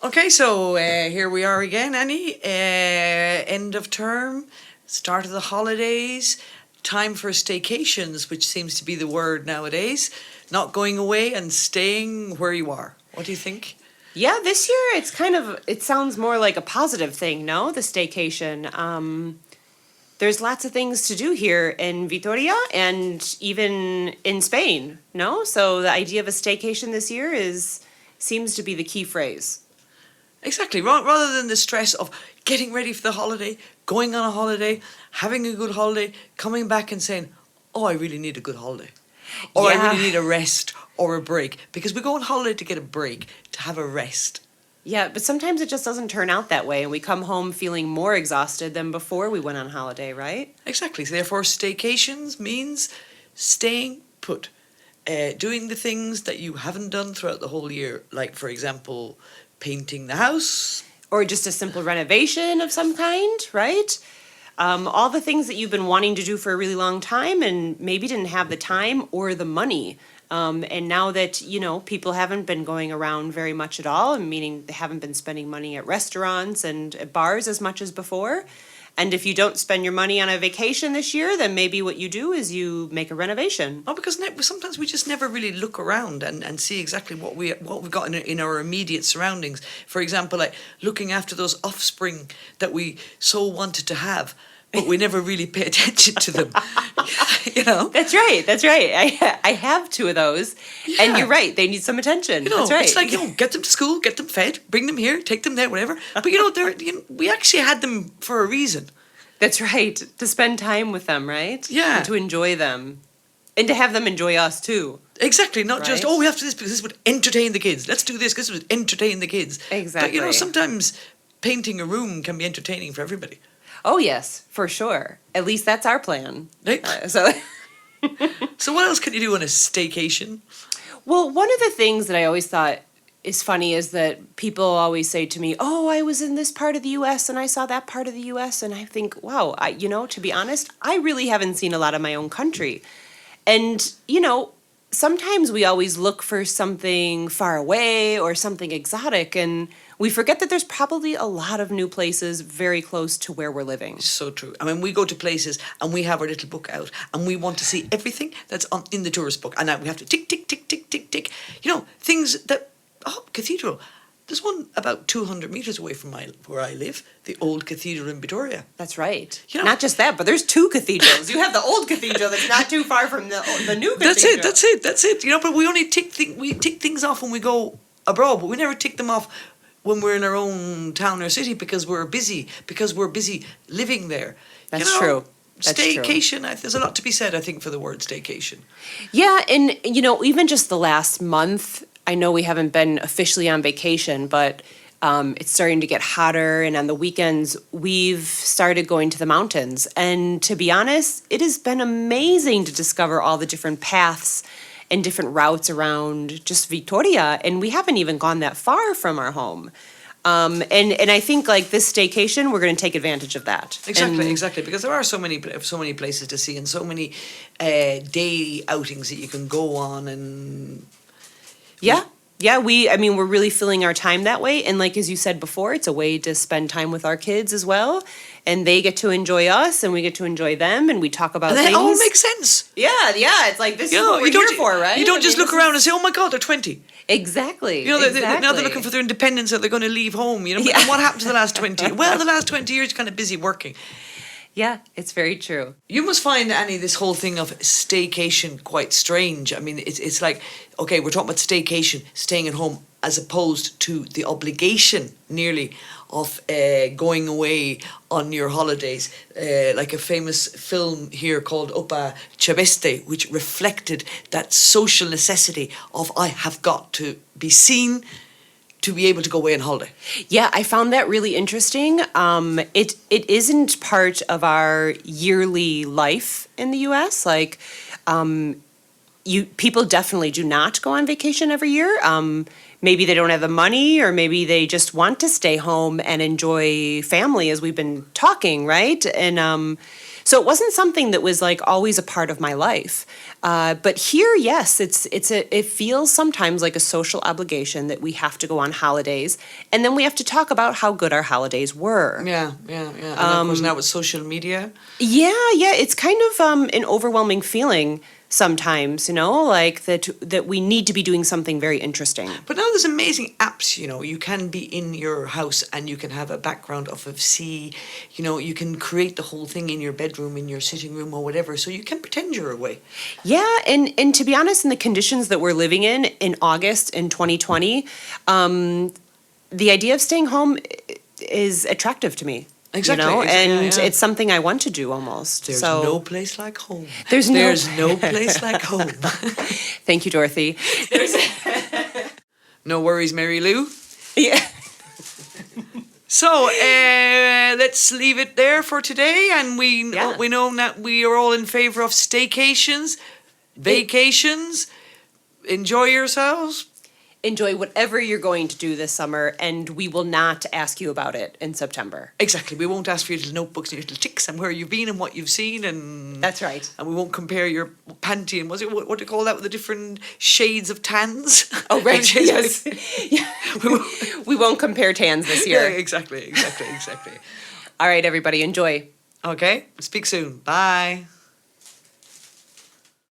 Okay, so here we are again, Annie. End of term, start of the holidays, time for staycations, which seems to be the word nowadays. Not going away and staying where you are. What do you think? Yeah, this year it sounds more like a positive thing, no? The staycation. There's lots of things to do here in Vitoria and even in Spain, no? So the idea of a staycation this year seems to be the key phrase. Exactly. Rather than the stress of getting ready for the holiday, going on a holiday, having a good holiday, coming back and saying, oh, I really need a good holiday. Or I really need a rest or a break. Because we go on holiday to get a break, to have a rest. Yeah, but sometimes it just doesn't turn out that way, and we come home feeling more exhausted than before we went on holiday, right? Exactly. So therefore, staycations means staying put. Doing the things that you haven't done throughout the whole year. Like, for example, painting the house. Or just a simple renovation of some kind, right? All the things that you've been wanting to do for a really long time and maybe didn't have the time or the money. And now that, people haven't been going around very much at all, meaning they haven't been spending money at restaurants and at bars as much as before. And if you don't spend your money on a vacation this year, then maybe what you do is you make a renovation. Oh, because sometimes we just never really look around and see exactly what we've got in our immediate surroundings. For example, like looking after those offspring that we so wanted to have, but we never really pay attention to them. That's right. I have two of those, and you're right. They need some attention. That's right. It's like get them to school, get them fed, bring them here, take them there, whatever. But we actually had them for a reason. That's right. To spend time with them, right? Yeah. And to enjoy them, and to have them enjoy us too. Exactly. Not just we have to do this because this would entertain the kids. Let's do this because this would entertain the kids. Exactly. But sometimes painting a room can be entertaining for everybody. Oh yes, for sure. At least that's our plan. Right. So what else can you do on a staycation? Well, one of the things that I always thought is funny is that people always say to me, "Oh, I was in this part of the U.S. and I saw that part of the U.S." And I think, wow, to be honest, I really haven't seen a lot of my own country. And, sometimes we always look for something far away or something exotic, and we forget that there's probably a lot of new places very close to where we're living. So true. I mean, we go to places and we have our little book out and we want to see everything that's in the tourist book. And now we have to tick, tick, tick, tick, tick, tick. Things that, cathedral. There's one about 200 metres away from where I live, the old cathedral in Vitoria. That's right. Not just that, but there's two cathedrals. You have the old cathedral that's not too far from the new cathedral. That's it. But we only tick things off when we go abroad, but we never tick them off when we're in our own town or city because we're busy living there. That's true. Staycation, there's a lot to be said, I think, for the word staycation. Yeah, and, even just the last month, I know we haven't been officially on vacation, but it's starting to get hotter, and on the weekends, we've started going to the mountains. And to be honest, it has been amazing to discover all the different paths and different routes around just Vitoria, and we haven't even gone that far from our home. And I think like this staycation, we're going to take advantage of that. Exactly, because there are so many places to see and so many day outings that you can go on and. Yeah, we're really filling our time that way. And like, as you said before, it's a way to spend time with our kids as well. And they get to enjoy us and we get to enjoy them and we talk about things. And that all makes sense. Yeah. It's like, this is what we're here for, right? You don't just look around and say, oh my God, they're 20. Exactly. Now they're looking for their independence or they're going to leave home, And what happened to the last 20? Well, the last 20 years, you're kind of busy working. Yeah, it's very true. You must find, Annie, this whole thing of staycation quite strange. I mean, it's like, okay, we're talking about staycation, staying at home, as opposed to the obligation, nearly, of going away on your holidays. Like a famous film here called Opa Chaveste, which reflected that social necessity of I have got to be seen to be able to go away on holiday. Yeah, I found that really interesting. It isn't part of our yearly life in the U.S. People definitely do not go on vacation every year. maybe they don't have the money, or maybe they just want to stay home and enjoy family, as we've been talking, right? And so it wasn't something that was like always a part of my life. But here, yes, it feels sometimes like a social obligation that we have to go on holidays, and then we have to talk about how good our holidays were. Yeah. And of course now with social media. Yeah, it's kind of an overwhelming feeling sometimes, like that we need to be doing something very interesting. But now there's amazing apps, you can be in your house and you can have a background of a sea, you can create the whole thing in your bedroom, in your sitting room or whatever, so you can pretend you're away. Yeah, and to be honest, in the conditions that we're living in August in 2020, the idea of staying home is attractive to me. Exactly. And it's something I want to do almost. There's no place like home. There's no place like home. Thank you, Dorothy. No worries, Mary Lou. Yeah. So let's leave it there for today. And we know that we are all in favour of staycations, vacations. Enjoy yourselves. Enjoy whatever you're going to do this summer, and we will not ask you about it in September. Exactly. We won't ask for your little notebooks and your little ticks and where you've been and what you've seen. And that's right. And we won't compare your panty and what do you call that, with the different shades of tans? Oh, right. Yes. Yeah. We won't compare tans this year. Yeah, exactly. All right, everybody, enjoy. Okay. Speak soon. Bye.